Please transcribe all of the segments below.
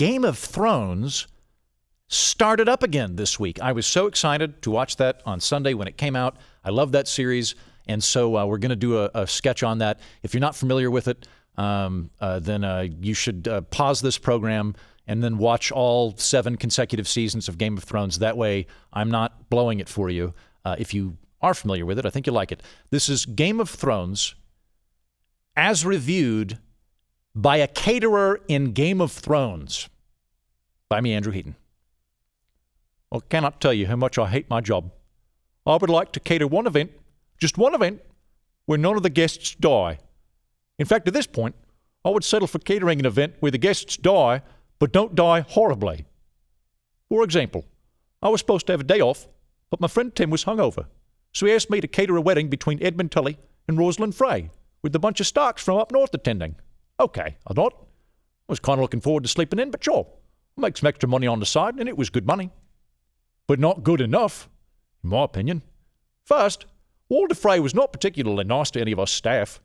Game of Thrones started up again this week. I was so excited to watch that on Sunday when it came out. I love that series, and so we're going to do a sketch on that. If you're not familiar with it, then you should pause this program and then watch all 7 consecutive seasons of Game of Thrones. That way, I'm not blowing it for you. If you are familiar with it, I think you'll like it. This is Game of Thrones as reviewed by a caterer in Game of Thrones. By me, Andrew Heaton. I cannot tell you how much I hate my job. I would like to cater one event, just one event, where none of the guests die. In fact, at this point, I would settle for catering an event where the guests die, but don't die horribly. For example, I was supposed to have a day off, but my friend Tim was hungover, so he asked me to cater a wedding between Edmund Tully and Rosalind Frey, with a bunch of Starks from up north attending. Okay, I thought. I was kind of looking forward to sleeping in, but sure, I'll make some extra money on the side, and it was good money. But not good enough, in my opinion. First, Walder Frey was not particularly nice to any of us staff.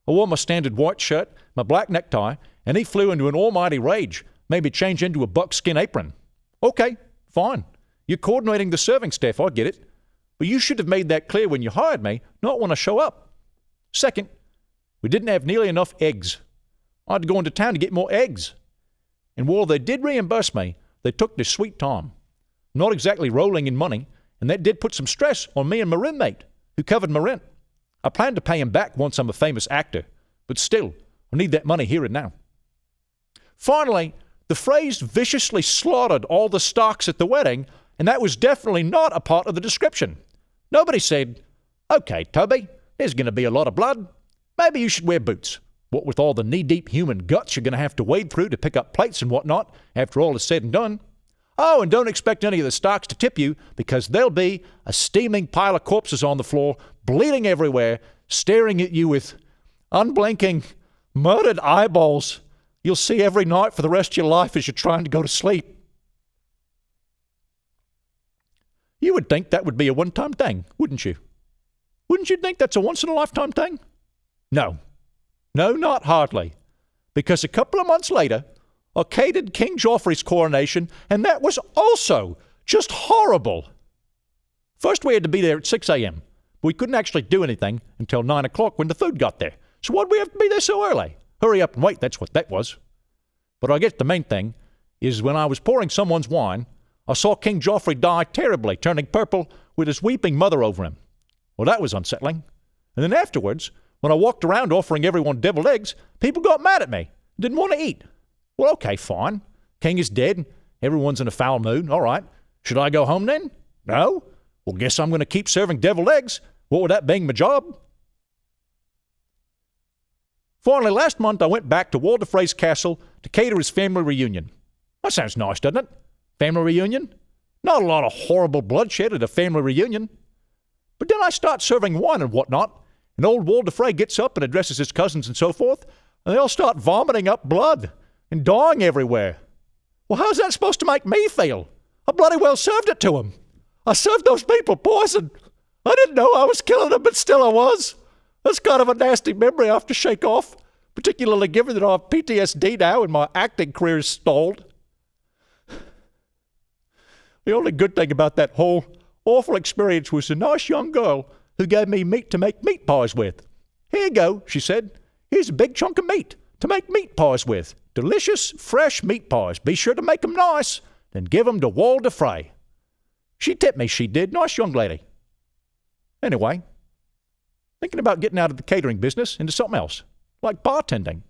I wore my standard white shirt, my black necktie, and he flew into an almighty rage, made me change into a buckskin apron. Okay, fine. You're coordinating the serving staff, I get it. But you should have made that clear when you hired me, not when I show up. Second, we didn't have nearly enough eggs. I had to go into town to get more eggs. And while they did reimburse me, they took their sweet time. Not exactly rolling in money, and that did put some stress on me and my roommate, who covered my rent. I plan to pay him back once I'm a famous actor, but still, I need that money here and now. Finally, the Freys viciously slaughtered all the Starks at the wedding, and that was definitely not a part of the description. Nobody said, "Okay, Toby, there's going to be a lot of blood. Maybe you should wear boots. What with all the knee-deep human guts you're going to have to wade through to pick up plates and whatnot after all is said and done. Oh, and don't expect any of the Starks to tip you, because there'll be a steaming pile of corpses on the floor, bleeding everywhere, staring at you with unblinking, murdered eyeballs you'll see every night for the rest of your life as you're trying to go to sleep." You would think that would be a one-time thing, wouldn't you? Wouldn't you think that's a once-in-a-lifetime thing? No. No, not hardly. Because a couple of months later, I catered King Joffrey's coronation, and that was also just horrible. First, we had to be there at 6 a.m., but we couldn't actually do anything until 9 o'clock when the food got there. So why'd we have to be there so early? Hurry up and wait, that's what that was. But I guess the main thing is when I was pouring someone's wine, I saw King Joffrey die terribly, turning purple with his weeping mother over him. Well, that was unsettling. And then afterwards, when I walked around offering everyone deviled eggs, people got mad at me, didn't want to eat. Well, okay, fine. King is dead. Everyone's in a foul mood. All right. Should I go home then? No? Well, guess I'm going to keep serving deviled eggs. What would that being my job? Finally, last month I went back to Walder Frey's castle to cater his family reunion. That sounds nice, doesn't it? Family reunion? Not a lot of horrible bloodshed at a family reunion. But then I start serving wine and whatnot, and old Walder Frey gets up and addresses his cousins and so forth, and they all start vomiting up blood and dying everywhere. Well, how's that supposed to make me feel? I bloody well served it to them. I served those people poison. I didn't know I was killing them, but still I was. That's kind of a nasty memory I have to shake off, particularly given that I have PTSD now and my acting career is stalled. The only good thing about that whole awful experience was a nice young girl who gave me meat to make meat pies with. "Here you go," she said. "Here's a big chunk of meat to make meat pies with. Delicious, fresh meat pies. Be sure to make 'em nice, then give 'em to Walder Frey." She tipped me, she did. Nice young lady. Anyway, thinking about getting out of the catering business into something else, like bartending.